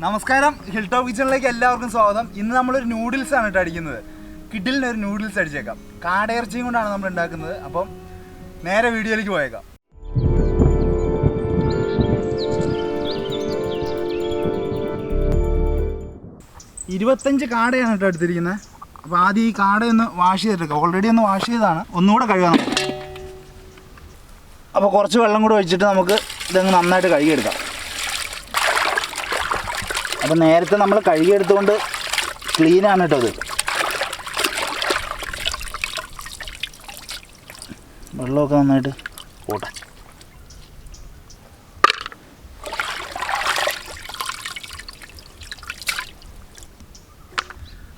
നമസ്കാരം, ഹിൽടോപ്പ് കിച്ചണിലേക്ക് എല്ലാവർക്കും സ്വാഗതം. ഇന്ന് നമ്മളൊരു നൂഡിൽസ് ആണ് കേട്ടോ അടിക്കുന്നത്. കിഡിലിന് ഒരു നൂഡിൽസ് അടിച്ചേക്കാം. കാടയിറച്ചിയും കൊണ്ടാണ് നമ്മൾ ഉണ്ടാക്കുന്നത്. അപ്പം നേരെ വീഡിയോയിലേക്ക് പോയേക്കാം. ഇരുപത്തഞ്ച് കാടയാണ് കേട്ടോ എടുത്തിരിക്കുന്നത്. അപ്പോൾ ആദ്യം ഈ കാടയൊന്ന് വാഷ് ചെയ്തിട്ടേക്കാം. ഓൾറെഡി ഒന്ന് വാഷ് ചെയ്തതാണ്, ഒന്നുകൂടെ കഴുകാം നമുക്ക്. അപ്പോൾ കുറച്ച് വെള്ളം കൂടെ ഒഴിച്ചിട്ട് നമുക്ക് ഇതങ്ങ് നന്നായിട്ട് കഴുകിയെടുക്കാം. അപ്പോൾ നേരത്തെ നമ്മൾ കഴുകിയെടുത്തുകൊണ്ട് ക്ലീനാണ് കേട്ടോ അത്. വെള്ളമൊക്കെ നന്നായിട്ട് പോട്ടെ.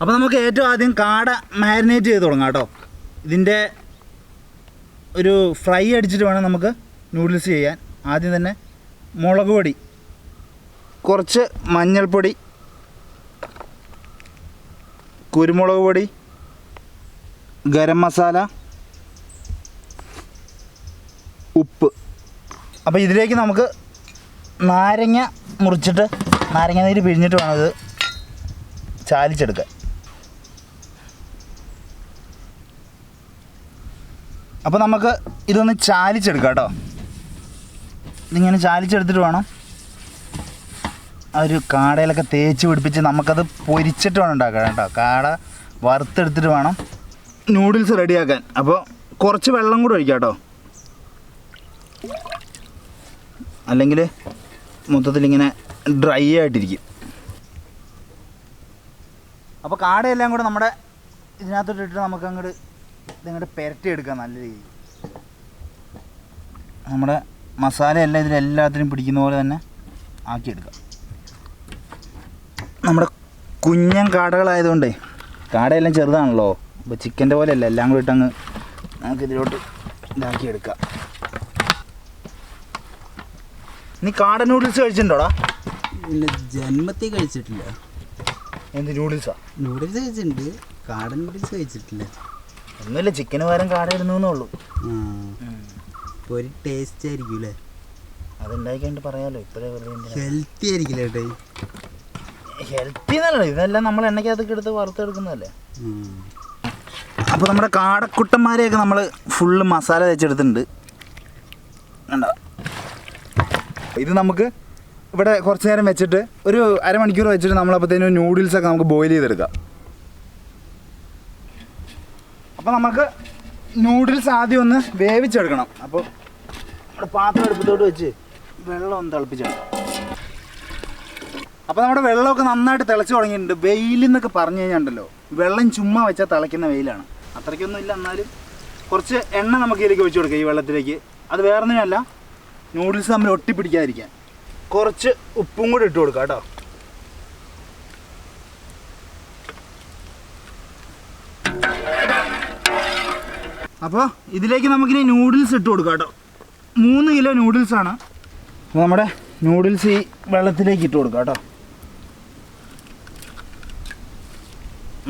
അപ്പോൾ നമുക്ക് ഏറ്റവും ആദ്യം കാട മാരിനേറ്റ് ചെയ്ത് തുടങ്ങാം കേട്ടോ. ഇതിൻ്റെ ഒരു ഫ്രൈ അടിച്ചിട്ട് വേണം നമുക്ക് നൂഡിൽസ് ചെയ്യാൻ. ആദ്യം തന്നെ മുളക് പൊടി, കുറച്ച് മഞ്ഞൾപ്പൊടി, കുരുമുളക് പൊടി, ഗരം മസാല, ഉപ്പ്. അപ്പോൾ ഇതിലേക്ക് നമുക്ക് നാരങ്ങ മുറിച്ചിട്ട് നാരങ്ങ നീര് പിഴിഞ്ഞിട്ട് വേണം ഇത് ചാലിച്ചെടുക്കാൻ. അപ്പോൾ നമുക്ക് ഇതൊന്ന് ചാലിച്ചെടുക്കാം കേട്ടോ. ഇതിങ്ങനെ ചാലിച്ചെടുത്തിട്ട് വേണം ആ ഒരു കാടയിലൊക്കെ തേച്ച് പിടിപ്പിച്ച് നമുക്കത് പൊരിച്ചിട്ട് വേണം ഉണ്ടാക്കാൻ കേട്ടോ. കാട വറുത്തെടുത്തിട്ട് വേണം നൂഡിൽസ് റെഡിയാക്കാൻ. അപ്പോൾ കുറച്ച് വെള്ളം കൂടെ ഒഴിക്കാം കേട്ടോ, അല്ലെങ്കിൽ മൊത്തത്തിലിങ്ങനെ ഡ്രൈ ആയിട്ടിരിക്കും. അപ്പോൾ കാടയെല്ലാം കൂടെ നമ്മുടെ ഇതിനകത്തോട്ടിട്ട് നമുക്ക് അങ്ങോട്ട് ഇതിങ്ങോട്ട് പുരട്ടിയെടുക്കാം നല്ല രീതിയിൽ. നമ്മുടെ മസാലയെല്ലാം ഇതിലെല്ലാത്തിനും പിടിക്കുന്ന പോലെ തന്നെ ആക്കിയെടുക്കാം. നമ്മുടെ കുഞ്ഞൻ കാടകളായതുകൊണ്ടേ, കാടയെല്ലാം ചെറുതാണല്ലോ, അപ്പോൾ ചിക്കൻ്റെ പോലെയല്ല, എല്ലാം കൂടി ഇട്ടങ്ങ് നമുക്കിതിലോട്ട് ഇതാക്കിയെടുക്കാം. നീ കാട നൂഡിൽസ് കഴിച്ചിട്ടുണ്ടോടാ? ഇല്ല, ജന്മത്തിൽ കഴിച്ചിട്ടില്ല. എന്ത് നൂഡിൽസാ? നൂഡിൽസ് കഴിച്ചിട്ടുണ്ട്, കാട നൂഡിൽസ് കഴിച്ചിട്ടില്ല. ഒന്നുമില്ല, ചിക്കന് പകരം കാട ഇടുന്നേ ഉള്ളൂ. ഇപ്പോൾ ഒരു ടേസ്റ്റ് ആയിരിക്കും അല്ലേ? അതുണ്ടാക്കിയിട്ട് പറയാമല്ലോ. ഇപ്പോഴേ ഹെൽത്തി ആയിരിക്കില്ല ഏട്ടാ? ഹെൽത്തി എന്നല്ല, ഇതെല്ലാം നമ്മൾ എണ്ണയ്ക്കകത്തൊക്കെ എടുത്ത് വറുത്തെടുക്കുന്നതല്ലേ. അപ്പോൾ നമ്മുടെ കാടക്കുട്ടന്മാരെയൊക്കെ നമ്മൾ ഫുള്ള് മസാല തേച്ചെടുത്തിട്ടുണ്ട് കണ്ടോ. ഇത് നമുക്ക് ഇവിടെ കുറച്ച് നേരം വെച്ചിട്ട് ഒരു അരമണിക്കൂർ വെച്ചിട്ട് നമ്മളപ്പോഴത്തേനും നൂഡിൽസൊക്കെ നമുക്ക് ബോയിൽ ചെയ്തെടുക്കാം. അപ്പോൾ നമുക്ക് നൂഡിൽസ് ആദ്യം ഒന്ന് വേവിച്ചെടുക്കണം. അപ്പോൾ നമ്മുടെ പാത്രം അടുപ്പത്തോട്ട് വെച്ച് വെള്ളം ഒന്ന് തിളപ്പിച്ചെടുക്കാം. അപ്പോൾ നമ്മുടെ വെള്ളമൊക്കെ നന്നായിട്ട് തിളച്ച് തുടങ്ങിയിട്ടുണ്ട്. വെയിലെന്നൊക്കെ പറഞ്ഞു കഴിഞ്ഞാൽ വെള്ളം ചുമ്മാ വെച്ചാൽ തിളയ്ക്കുന്ന വെയിലാണ്. അത്രയ്ക്കൊന്നും ഇല്ല, എന്നാലും കുറച്ച് എണ്ണ നമുക്ക് ഇതിലേക്ക് ഒഴിച്ചു കൊടുക്കാം ഈ വെള്ളത്തിലേക്ക്. അത് വേറൊന്നിനല്ല, നൂഡിൽസ് തമ്മിൽ ഒട്ടിപ്പിടിക്കാതിരിക്കാൻ. കുറച്ച് ഉപ്പും കൂടി ഇട്ട് കൊടുക്കാം കേട്ടോ. അപ്പോൾ ഇതിലേക്ക് നമുക്കിനി നൂഡിൽസ് ഇട്ട് കൊടുക്കാം കേട്ടോ. 3 കിലോ നൂഡിൽസാണ്. അപ്പോൾ നമ്മുടെ നൂഡിൽസ് ഈ വെള്ളത്തിലേക്ക് ഇട്ട് കൊടുക്കാം കേട്ടോ.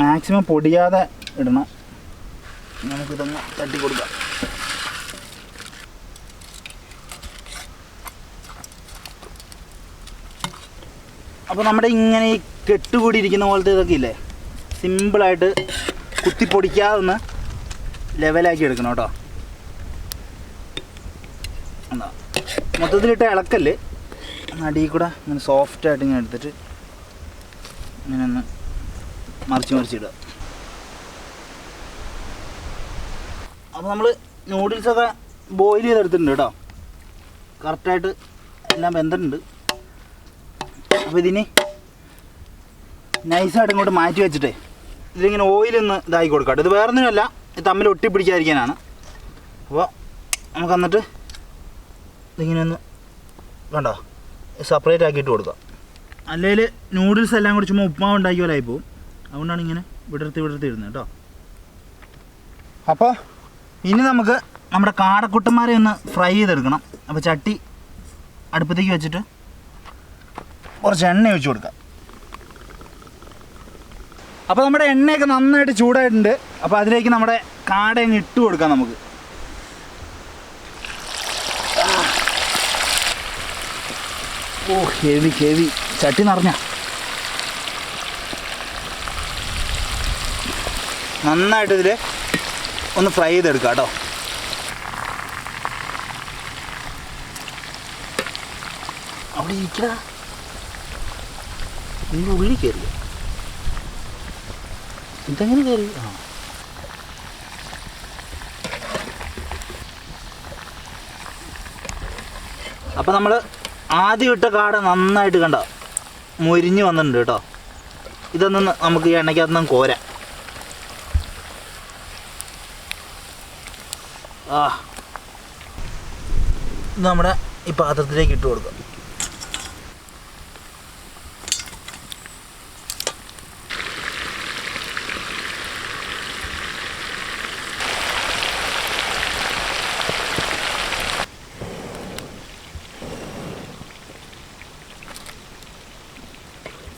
മാക്സിമം പൊടിയാതെ ഇടണം. നമുക്കിതൊന്ന് തട്ടി കൊടുക്കാം. അപ്പോൾ നമ്മുടെ ഇങ്ങനെ ഈ കെട്ടുകൂടി ഇരിക്കുന്ന പോലത്തെ ഇതൊക്കെ ഇല്ലേ, സിമ്പിളായിട്ട് കുത്തിപ്പൊടിക്കാതെ ഒന്ന് ലെവലാക്കി എടുക്കണം കേട്ടോ. എന്താ മൊത്തത്തിലിട്ട് ഇളക്കല്ലേ, അടിയിൽ കൂടെ ഇങ്ങനെ സോഫ്റ്റായിട്ട് ഇങ്ങനെ എടുത്തിട്ട് ഇങ്ങനെ ഒന്ന് മറിച്ചിടുക. അപ്പോൾ നമ്മൾ നൂഡിൽസൊക്കെ ബോയിൽ ചെയ്തെടുത്തിട്ടുണ്ട് കേട്ടോ. കറക്റ്റായിട്ട് എല്ലാം വെന്തിട്ടുണ്ട്. അപ്പോൾ ഇതിന് നൈസായിട്ട് ഇങ്ങോട്ട് മാറ്റി വെച്ചിട്ടേ ഇതിലിങ്ങനെ ഓയിലൊന്ന് ഇതാക്കി കൊടുക്കാം. ഇത് വേറൊന്നുമല്ല, ഇത് തമ്മിൽ ഒട്ടിപ്പിടിക്കാതിരിക്കാനാണ്. അപ്പോൾ നമുക്ക് എന്നിട്ട് ഇതിങ്ങനെ ഒന്ന് കണ്ടോ സെപ്പറേറ്റ് ആക്കിയിട്ട് കൊടുക്കാം. അല്ലെങ്കിൽ നൂഡിൽസ് എല്ലാം കൂടി ചുമ്മാ ഉപ്മാവ് ഉണ്ടാക്കിയ പോലെ ആയിപ്പോവും. അതുകൊണ്ടാണ് ഇങ്ങനെ വിടർത്തി ഇടുന്നത് കേട്ടോ. അപ്പോൾ ഇനി നമുക്ക് നമ്മുടെ കാടക്കുട്ടന്മാരെ ഒന്ന് ഫ്രൈ ചെയ്തെടുക്കണം. അപ്പോൾ ചട്ടി അടുപ്പത്തേക്ക് വെച്ചിട്ട് കുറച്ച് എണ്ണ ഒഴിച്ച് കൊടുക്കാം. അപ്പോൾ നമ്മുടെ എണ്ണയൊക്കെ നന്നായിട്ട് ചൂടായിട്ടുണ്ട്. അപ്പോൾ അതിലേക്ക് നമ്മുടെ കാട അങ്ങ് ഇട്ട് കൊടുക്കാം നമുക്ക്. ഓ ഹെവി ഹെവി, ചട്ടി നിറഞ്ഞ. നന്നായിട്ട് ഇതിൽ ഒന്ന് ഫ്രൈ ചെയ്തെടുക്കാം കേട്ടോ. അവിടെ ഇരിക്കടാ, ഇതിൻ്റെ ഉള്ളിൽ കയറി. ഇതെങ്ങനെ കയറി? ആ അപ്പം നമ്മൾ ആദ്യം ഇട്ട കാട നന്നായിട്ട് കണ്ട മൊരിഞ്ഞ് വന്നിട്ടുണ്ട് കേട്ടോ. ഇതൊന്നും നമുക്ക് ഈ എണ്ണയ്ക്കകത്ത് കോരാം. ഇത് നമ്മുടെ ഈ പാത്രത്തിലേക്ക് ഇട്ട് കൊടുക്കാം.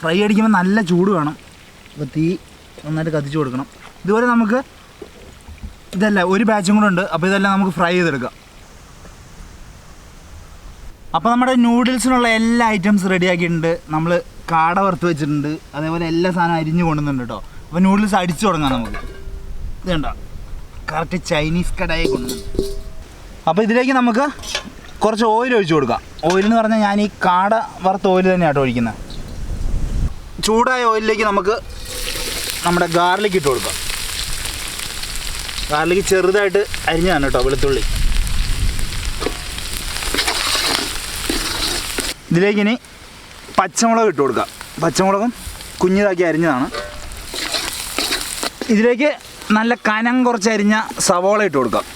ഫ്രൈ അടിക്കുമ്പോൾ നല്ല ചൂട് വേണം. അപ്പോൾ തീ നന്നായിട്ട് കത്തിച്ച് കൊടുക്കണം. ഇതുപോലെ നമുക്ക് ഇതല്ല ഒരു ബാച്ചും കൂടെ ഉണ്ട്. അപ്പോൾ ഇതെല്ലാം നമുക്ക് ഫ്രൈ ചെയ്തെടുക്കാം. അപ്പോൾ നമ്മുടെ നൂഡിൽസിനുള്ള എല്ലാ ഐറ്റംസ് റെഡിയാക്കിയിട്ടുണ്ട്. നമ്മൾ കാട വറുത്ത് വെച്ചിട്ടുണ്ട്, അതേപോലെ എല്ലാ സാധനം അരിഞ്ഞ് കൊണ്ടുവന്നിട്ടുണ്ട് കേട്ടോ. അപ്പോൾ നൂഡിൽസ് അടിച്ചു തുടങ്ങാം നമുക്ക്. ഇത് കണ്ടോ, കറക്റ്റ് ചൈനീസ് കടായി കൊണ്ടുവന്നുണ്ട്. അപ്പോൾ ഇതിലേക്ക് നമുക്ക് കുറച്ച് ഓയിൽ ഒഴിച്ച് കൊടുക്കാം. ഓയിൽ എന്ന് പറഞ്ഞാൽ ഞാൻ ഈ കാട വറുത്ത ഓയിൽ തന്നെയാണ് കേട്ടോ ഒഴിക്കുന്നത്. ചൂടായ ഓയിലിലേക്ക് നമുക്ക് നമ്മുടെ ഗാർലിക് ഇട്ട് കൊടുക്കാം. ഗാർലിക് ചെറുതായിട്ട് അരിഞ്ഞതാണ് കേട്ടോ, വെളുത്തുള്ളി. ഇതിലേക്ക് ഇനി പച്ചമുളക് ഇട്ട് കൊടുക്കാം. പച്ചമുളകും കുഞ്ഞിതാക്കി അരിഞ്ഞതാണ്. ഇതിലേക്ക് നല്ല കനം കുറച്ച് അരിഞ്ഞ സവോള ഇട്ട് കൊടുക്കാം.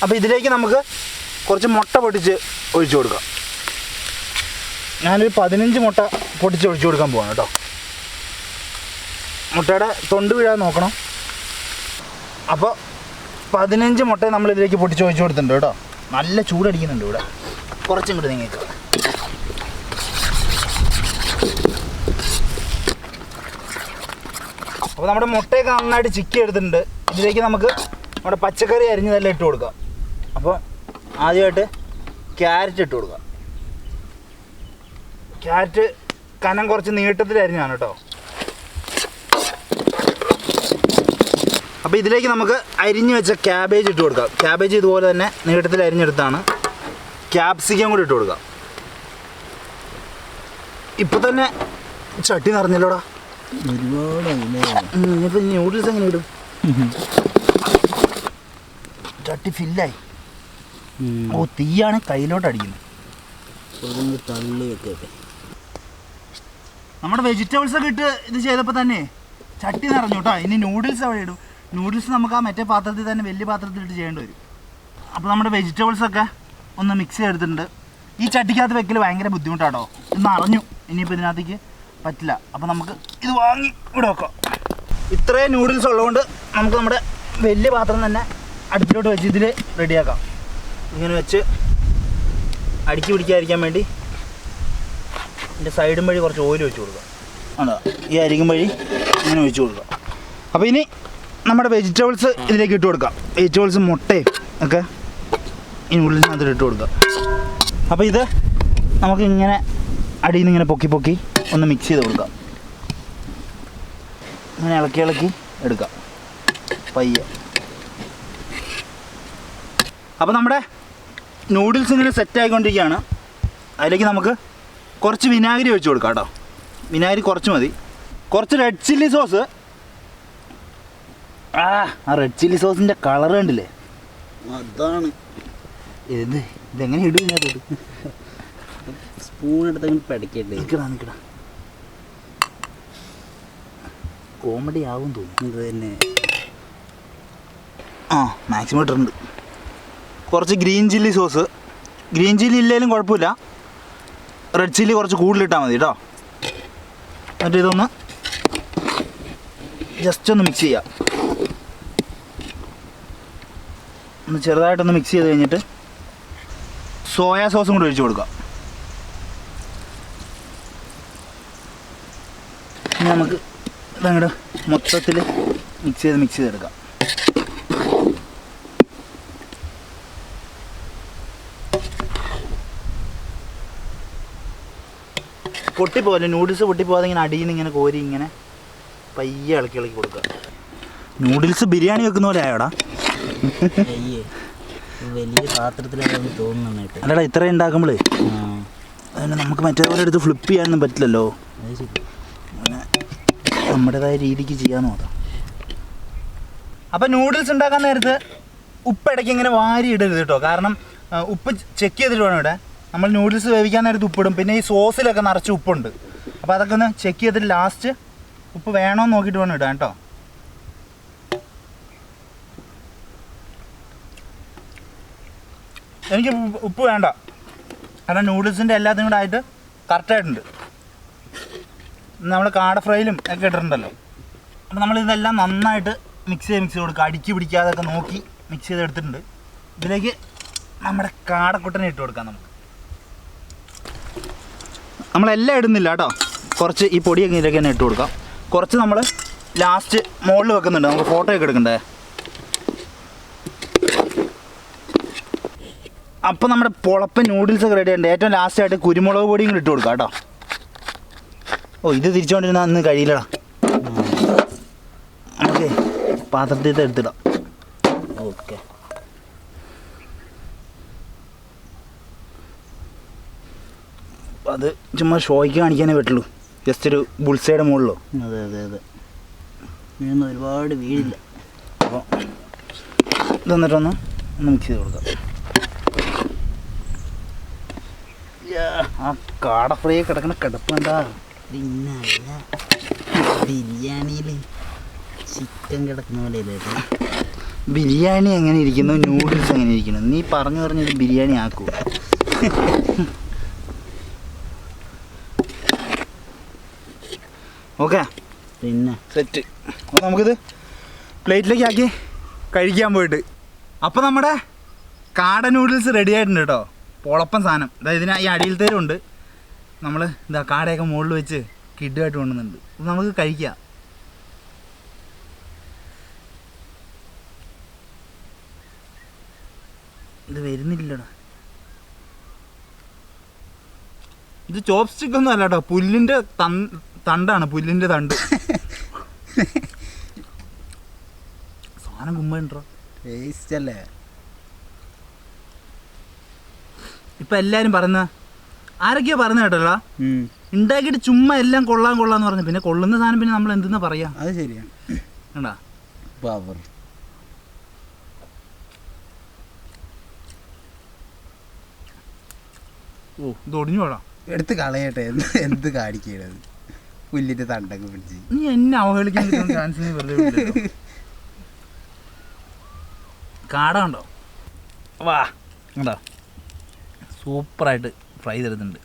അപ്പോൾ ഇതിലേക്ക് നമുക്ക് കുറച്ച് മുട്ട പൊട്ടിച്ച് ഒഴിച്ചു കൊടുക്കാം. ഞാനൊരു 15 മുട്ട പൊട്ടിച്ച് ഒഴിച്ചു കൊടുക്കാൻ പോവാണ് കേട്ടോ. മുട്ടയുടെ തൊണ്ട് വീഴാൻ നോക്കണം. അപ്പോൾ 15 മുട്ട നമ്മളിതിലേക്ക് പൊട്ടിച്ച് ഒഴിച്ചു കൊടുത്തിട്ടുണ്ട് കേട്ടോ. നല്ല ചൂടടിക്കുന്നുണ്ട് ഇവിടെ. കുറച്ചും കൂടി നിങ്ങൾക്ക്. അപ്പോൾ നമ്മുടെ മുട്ടയൊക്കെ നന്നായിട്ട് ചിക്കി എടുത്തിട്ടുണ്ട്. ഇതിലേക്ക് നമുക്ക് നമ്മുടെ പച്ചക്കറി അരിഞ്ഞതെല്ലാം ഇട്ട് കൊടുക്കാം. അപ്പോൾ ആദ്യമായിട്ട് ക്യാരറ്റ് ഇട്ട് കൊടുക്കുക. ക്യാരറ്റ് കനം കുറച്ച് നീട്ടത്തിൽ അരിഞ്ഞാണ് കേട്ടോ. അപ്പോൾ ഇതിലേക്ക് നമുക്ക് അരിഞ്ഞ് വെച്ച ക്യാബേജ് ഇട്ട് കൊടുക്കാം. ക്യാബേജ് ഇതുപോലെ തന്നെ നീട്ടത്തിൽ അരിഞ്ഞെടുത്താണ്. ക്യാപ്സിക്കം കൂടി ഇട്ട് കൊടുക്കാം. ഇപ്പോൾ തന്നെ ചട്ടി നിറഞ്ഞല്ലോടാ, ഒരുപാട്. ഇനിയിപ്പോൾ നൂഡിൽസ് എങ്ങനെ ഇടും? ചട്ടി ഫില്ലായി. ഓ, തീയാണ് കയ്യിലോട്ട് അടിക്കുന്നത്. നമ്മുടെ വെജിറ്റബിൾസ് ഒക്കെ ഇട്ട് ഇത് ചെയ്തപ്പോൾ തന്നെ ചട്ടി നിറഞ്ഞു കേട്ടോ. ഇനി നൂഡിൽസ് അവിടെ ഇടും. നൂഡിൽസ് നമുക്ക് ആ മറ്റേ പാത്രത്തിൽ തന്നെ വലിയ പാത്രത്തിലിട്ട് ചെയ്യേണ്ടി വരും. അപ്പോൾ നമ്മുടെ വെജിറ്റബിൾസൊക്കെ ഒന്ന് മിക്സ് ചെയ്തെടുത്തിട്ടുണ്ട്. ഈ ചട്ടിക്കകത്ത് വെക്കൽ ഭയങ്കര ബുദ്ധിമുട്ടാട്ടോ. ഇത് നിറഞ്ഞു. ഇനിയിപ്പോൾ ഇതിനകത്തേക്ക് പറ്റില്ല. അപ്പോൾ നമുക്ക് ഇത് വാങ്ങി ഇവിടെ വെക്കാം. ഇത്രയും നൂഡിൽസ് ഉള്ളതുകൊണ്ട് നമുക്ക് നമ്മുടെ വലിയ പാത്രം തന്നെ അടുപ്പിലോട്ട് വെച്ച് ഇതിൽ റെഡിയാക്കാം. ഇങ്ങനെ വെച്ച് അടുക്കി പിടിക്കാതിരിക്കാൻ വേണ്ടി ഇതിൻ്റെ സൈഡും വഴി കുറച്ച് ഓയിൽ ഒഴിച്ച് കൊടുക്കുക. ആണോ, ഈ അരികും വഴി ഇങ്ങനെ ഒഴിച്ച് കൊടുക്കുക. അപ്പോൾ ഇനി നമ്മുടെ വെജിറ്റബിൾസ് ഇതിലേക്ക് ഇട്ട് കൊടുക്കാം. വെജിറ്റബിൾസും മുട്ടയും ഒക്കെ ഈ നൂഡിൽസിനകത്ത് ഇട്ട് കൊടുക്കുക. അപ്പോൾ ഇത് നമുക്ക് ഇങ്ങനെ അടിയിൽ നിന്ന് ഇങ്ങനെ പൊക്കി പൊക്കി ഒന്ന് മിക്സ് ചെയ്ത് കൊടുക്കാം. ഇങ്ങനെ ഇളക്കി ഇളക്കി എടുക്കാം പയ്യെ. അപ്പോൾ നമ്മുടെ നൂഡിൽസ് ഇങ്ങനെ സെറ്റായിക്കൊണ്ടിരിക്കുകയാണ്. അതിലേക്ക് നമുക്ക് കുറച്ച് വിനാഗിരി ഒഴിച്ച് കൊടുക്കാം കേട്ടോ. വിനാഗിരി കുറച്ച് മതി. കുറച്ച് റെഡ് ചില്ലി സോസ്. ആ റെഡ് ചില്ലി സോസിൻ്റെ കളർ കണ്ടില്ലേ, അതാണ്. ഇതെങ്ങനെ ഇടും? ഇതിനകത്തോട്ട് സ്പൂൺ എടുത്തങ്ങനെ പഠിക്കട്ടെ. നിൽക്കടാ കോമഡി ആവും തോന്നുന്നു. തന്നെ മാക്സിമം ഇട്ടിട്ടുണ്ട്. കുറച്ച് green chilli sauce. Green chilli ഇല്ലെങ്കിലും കുഴപ്പമില്ല, റെഡ് ചില്ലി കുറച്ച് കൂടുതലിട്ടാൽ മതി കേട്ടോ. എന്നിട്ട് ഇതൊന്ന് ജസ്റ്റ് ഒന്ന് മിക്സ് ചെയ്യാം. ഒന്ന് ചെറുതായിട്ടൊന്ന് മിക്സ് ചെയ്ത് കഴിഞ്ഞിട്ട് സോയാ സോസും കൂടി ഒഴിച്ച് കൊടുക്കാം. ഇനി നമുക്ക് ഇതങ്ങോട്ട് മൊത്തത്തിൽ മിക്സ് ചെയ്തെടുക്കാം. പൊട്ടിപ്പോലെ നൂഡിൽസ് പൊട്ടിപ്പോകാതെ ഇങ്ങനെ അടിയിൽ നിന്ന് ഇങ്ങനെ കോരി ഇങ്ങനെ പയ്യെ ഇളക്കി ഇളക്കി കൊടുക്കുക. നൂഡിൽസ് ബിരിയാണി വെക്കുന്ന പോലെ ആയോടാ? വലിയ പാത്രത്തിലാണെന്ന് തോന്നുന്നു. അല്ലടാ ഇത്രയും ഉണ്ടാക്കുമ്പോഴേ അതിന് നമുക്ക് മറ്റേപോലെ എടുത്ത് ഫ്ലിപ്പ് ചെയ്യാനൊന്നും പറ്റില്ലല്ലോ. അങ്ങനെ നമ്മുടേതായ രീതിക്ക് ചെയ്യാൻ നോക്കാം. അപ്പം നൂഡിൽസ് ഉണ്ടാക്കാൻ നേരത്ത് ഉപ്പ് ഇടയ്ക്ക് ഇങ്ങനെ വാരി ഇടരുത് കേട്ടോ. കാരണം ഉപ്പ് ചെക്ക് ചെയ്തിട്ട് വേണം ഇടാൻ. നമ്മൾ നൂഡിൽസ് വേവിക്കാൻ നേരത്ത് ഉപ്പിടും. പിന്നെ ഈ സോസിലൊക്കെ നിറച്ച് ഉപ്പുണ്ട്. അപ്പോൾ അതൊക്കെ ഒന്ന് ചെക്ക് ചെയ്തിട്ട് ലാസ്റ്റ് ഉപ്പ് വേണമെന്ന് നോക്കിയിട്ട് വേണം ഇടാൻ കേട്ടോ. എനിക്ക് ഉപ്പ് വേണ്ട, കാരണം നൂഡിൽസിൻ്റെ എല്ലാത്തിനും കൂടെ ആയിട്ട് കറക്റ്റായിട്ടുണ്ട്. നമ്മൾ കാട ഫ്രൈയിലും ഒക്കെ ഇട്ടിട്ടുണ്ടല്ലോ. അപ്പോൾ നമ്മളിതെല്ലാം നന്നായിട്ട് മിക്സ് ചെയ്ത് കൊടുക്കുക. അടുക്കി പിടിക്കാതൊക്കെ നോക്കി മിക്സ് ചെയ്ത് എടുത്തിട്ടുണ്ട്. ഇതിലേക്ക് നമ്മുടെ കാടക്കുട്ടനെ ഇട്ട് കൊടുക്കാം. നമ്മളെല്ലാം ഇടുന്നില്ല കേട്ടോ, കുറച്ച് ഈ പൊടിയൊക്കെ ഇതിലേക്ക് തന്നെ ഇട്ട് കൊടുക്കാം. കുറച്ച് നമ്മൾ ലാസ്റ്റ് മുകളിൽ വെക്കുന്നുണ്ട്, നമുക്ക് ഫോട്ടോ ഒക്കെ എടുക്കണ്ടേ. അപ്പോൾ നമ്മുടെ പൊളപ്പൻ നൂഡിൽസൊക്കെ റെഡി ആയിട്ടുണ്ട്. ഏറ്റവും ലാസ്റ്റായിട്ട് കുരുമുളക് പൊടിയും കൂടി ഇട്ട് കൊടുക്കാം കേട്ടോ. ഓ ഇത് തിരിച്ചുകൊണ്ടിരുന്നാൽ അന്ന് കഴിയില്ലടാ. ഓക്കെ, പാത്രത്തിൽ എടുത്തിടാം. ഓക്കെ, അത് ചുമ്മാ ഷോയ്ക്ക് കാണിക്കാനേ പറ്റുള്ളൂ. ജസ്റ്റ് ഒരു ബുൾസൈഡ് മുകളിലോ. അതെ അതെ അതെ, ഇതൊന്നും ഒരുപാട് വീഴില്ല. അപ്പോൾ ഇത് വന്നിട്ടൊന്ന് മിക്സ് ചെയ്ത് കൊടുക്കാം. ആ കാട ഫ്രൈ കിടക്കുന്ന കിടപ്പ് എന്താ? പിന്നെ ബിരിയാണിയിൽ ചിക്കൻ കിടക്കുന്ന പോലെ. ബിരിയാണി എങ്ങനെ ഇരിക്കുന്നു, നൂഡിൽസ് എങ്ങനെ ഇരിക്കുന്നു? നീ പറഞ്ഞത് ബിരിയാണി ആക്കൂ. ഓക്കെ, പിന്നെ സെറ്റ്. അപ്പോൾ നമുക്കിത് പ്ലേറ്റിലേക്ക് ആക്കി കഴിക്കാൻ പോയിട്ട്. അപ്പോൾ നമ്മുടെ കാട നൂഡിൽസ് റെഡി ആയിട്ടുണ്ട് കേട്ടോ. പൊളപ്പൻ സാധനം. അതായത് ഇതിന് ഈ അടിയിലത്തേലും ഉണ്ട്. നമ്മൾ എന്താ കാടയൊക്കെ മുകളിൽ വെച്ച് കിഡുമായിട്ട് കൊണ്ടുവന്നുണ്ട്. അപ്പോൾ നമുക്ക് കഴിക്കാം. ഇത് വരുന്നില്ലടാ. ഇത് ചോപ്പ് സ്റ്റിക്ക് ഒന്നും അല്ല കേട്ടോ, പുല്ലിൻ്റെ തണ്ടാണ്, പുല്ലിൻ്റെ തണ്ട്. സാധനം കുമ്പോ ടേസ്റ്റ് അല്ലേ? ഇപ്പം എല്ലാവരും പറയുന്ന ആരൊക്കെയോ പറയുന്ന കേട്ടല്ലോ, ഉണ്ടാക്കിയിട്ട് ചുമ്മാ എല്ലാം കൊള്ളാന്ന് പറഞ്ഞു. പിന്നെ കൊള്ളുന്ന സാധനം പിന്നെ നമ്മൾ എന്തെന്നാ പറയാ? അത് ശരിയാണ്. കണ്ടാ പവർ. ഓ ഇത് ഒടിഞ്ഞു പോടാ. എടുത്ത് കളയട്ടെ, എന്ത് കാണിക്കണത്? പുല്ലിന്റെ തണ്ടൊക്കെ പിടിച്ച് നീ എന്നെ അവഹേളിക്കാൻ ചാൻസ് വെറുതെ. കാട ഉണ്ടോ? വാ കണ്ടോ, സൂപ്പറായിട്ട് ഫ്രൈ ചെയ്തെടുത്തിട്ടുണ്ട്.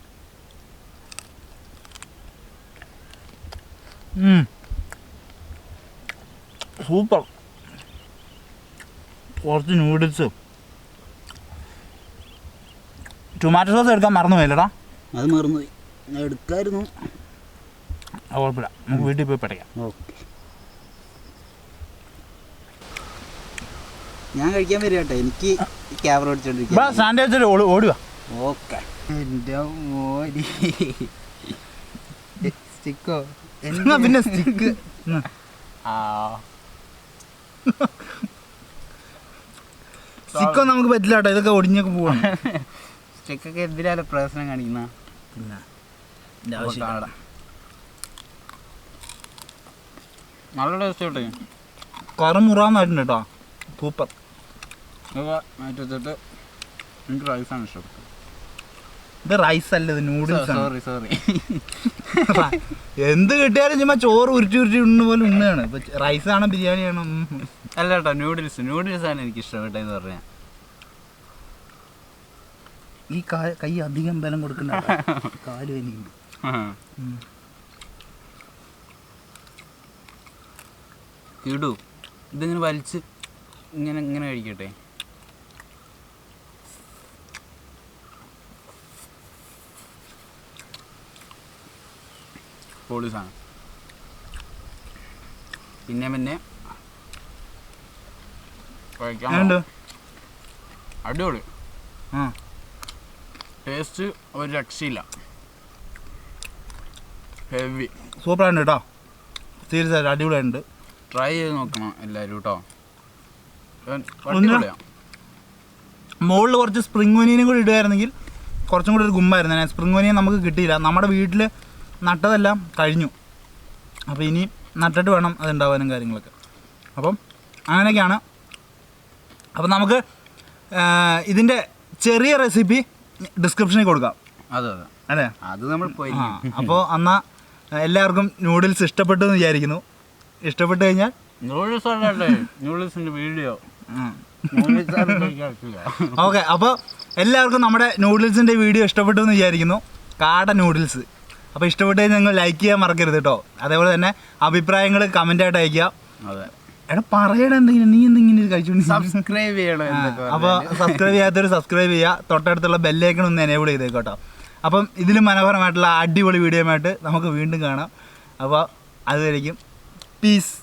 സൂപ്പർ. കുറച്ച് നൂഡിൽസും ടൊമാറ്റോ സോസ് എടുക്കാൻ മറന്നുപോയില്ലടാ. അത് മറന്നുപോയി, ഞാൻ എടുക്കായിരുന്നു. അത് കുഴപ്പമില്ല, നമുക്ക് വീട്ടിൽ പോയി പഠിക്കാം. ഓക്കെ, ഞാൻ കഴിക്കാൻ വരിക കേട്ടോ. എനിക്ക് ക്യാമറ ഓടിച്ചോണ്ടിരിക്കുക. സ്റ്റാൻഡ് വെച്ചിട്ട് ഓടുക. ഓക്കെ. എൻ്റെ മോരി സ്റ്റിക്കോ? പിന്നെ സ്റ്റിക്ക് സ്റ്റിക്കോ നമുക്ക് പറ്റില്ല കേട്ടോ, ഇതൊക്കെ ഒടിഞ്ഞൊക്കെ പോവാണ്. സ്റ്റിക്കൊക്കെ എന്തിനാലും പ്രശ്നം കാണിക്കുന്ന. പിന്നെ നല്ല ടേസ്റ്റ് കേട്ടോ, കറുമുറാന്നായിട്ടുണ്ട് കേട്ടോ. സൂപ്പർ. മാറ്റി വെച്ചിട്ട് എനിക്ക് റൈസാണ് ഇഷ്ടപ്പെട്ടത്. ഇത് റൈസ് അല്ല, ഇത് നൂഡിൽസ്. സോറി എന്ത് കിട്ടിയാലും ചുമ്മാ ചോറ് ഉരുട്ടി ഉണ്ണ പോലെ ഉണ്ണാണ്. റൈസ് ആണോ ബിരിയാണി ആണോ? അല്ല കേട്ടോ, നൂഡിൽസ് ആണ് എനിക്ക് ഇഷ്ടപ്പെട്ടതെന്ന് പറഞ്ഞാൽ. ഈ കൈ അധികം ബലം കൊടുക്കണ്ട, കാല് വലിയുണ്ട്. ഇടൂ, ഇതിങ്ങനെ വലിച്ച് ഇങ്ങനെ കഴിക്കട്ടെ. പൊളിസാണ്. പിന്നെ കഴിക്കാൻ അടിപൊളി. ടേസ്റ്റ് ഒരു രക്ഷയില്ല. ഹെവി സൂപ്പറാണ് കേട്ടോ. സീരിയസ് ആയിട്ട് അടിപൊളിയായിട്ടുണ്ട്. ട്രൈ ചെയ്ത് നോക്കണം എല്ലാവരും കേട്ടോ. മുകളിൽ കുറച്ച് സ്പ്രിംഗ് ഒനിയനും കൂടി ഇടുകയായിരുന്നെങ്കിൽ കുറച്ചും കൂടി ഒരു ഗുമ്മായിരുന്നു. സ്പ്രിംഗ് ഒനിയൻ നമുക്ക് കിട്ടിയില്ല, നമ്മുടെ വീട്ടിൽ നട്ടതെല്ലാം കഴിഞ്ഞു. അപ്പോൾ ഇനി നട്ടിട്ട് വേണം അതുണ്ടാവാനും കാര്യങ്ങളൊക്കെ. അപ്പം അങ്ങനെയൊക്കെയാണ്. അപ്പം നമുക്ക് ഇതിൻ്റെ ചെറിയ റെസിപ്പി ഡിസ്ക്രിപ്ഷനിൽ കൊടുക്കാം. അതെ അല്ലേ? അത് നമ്മൾ പോയി. അപ്പോൾ എന്നാൽ എല്ലാവർക്കും നൂഡിൽസ് ഇഷ്ടപ്പെട്ടു എന്ന് വിചാരിക്കുന്നു. ഇഷ്ടപ്പെട്ട് കഴിഞ്ഞാൽ നൂഡിൽസിൻ്റെ വീഡിയോ ഓക്കെ. അപ്പോൾ എല്ലാവർക്കും നമ്മുടെ നൂഡിൽസിൻ്റെ വീഡിയോ ഇഷ്ടപ്പെട്ടു എന്ന് വിചാരിക്കുന്നു. കാട നൂഡിൽസ്. അപ്പോൾ ഇഷ്ടപ്പെട്ട് കഴിഞ്ഞാൽ നിങ്ങൾ ലൈക്ക് ചെയ്യാൻ മറക്കരുത് കേട്ടോ. അതേപോലെ തന്നെ അഭിപ്രായങ്ങൾ കമൻ്റായിട്ട് അയയ്ക്കുക. അതെ. എടാ പറയണ എന്തെങ്കിലും, നീ എന്തെങ്കിലും കഴിച്ചോണ്ട് സബ്സ്ക്രൈബ് ചെയ്യണം. അപ്പോൾ സബ്സ്ക്രൈബ് ചെയ്യാത്തവർ സബ്സ്ക്രൈബ് ചെയ്യുക. തൊട്ടടുത്തുള്ള ബെല്ലേക്കൺ ഒന്ന് എനേബിൾ ചെയ്തേക്കോട്ടോ. അപ്പം ഇതിലും മനോഹരമായിട്ടുള്ള അടിപൊളി വീഡിയോ ആയിട്ട് നമുക്ക് വീണ്ടും കാണാം. അപ്പോൾ അതുവരെയും പീസ്.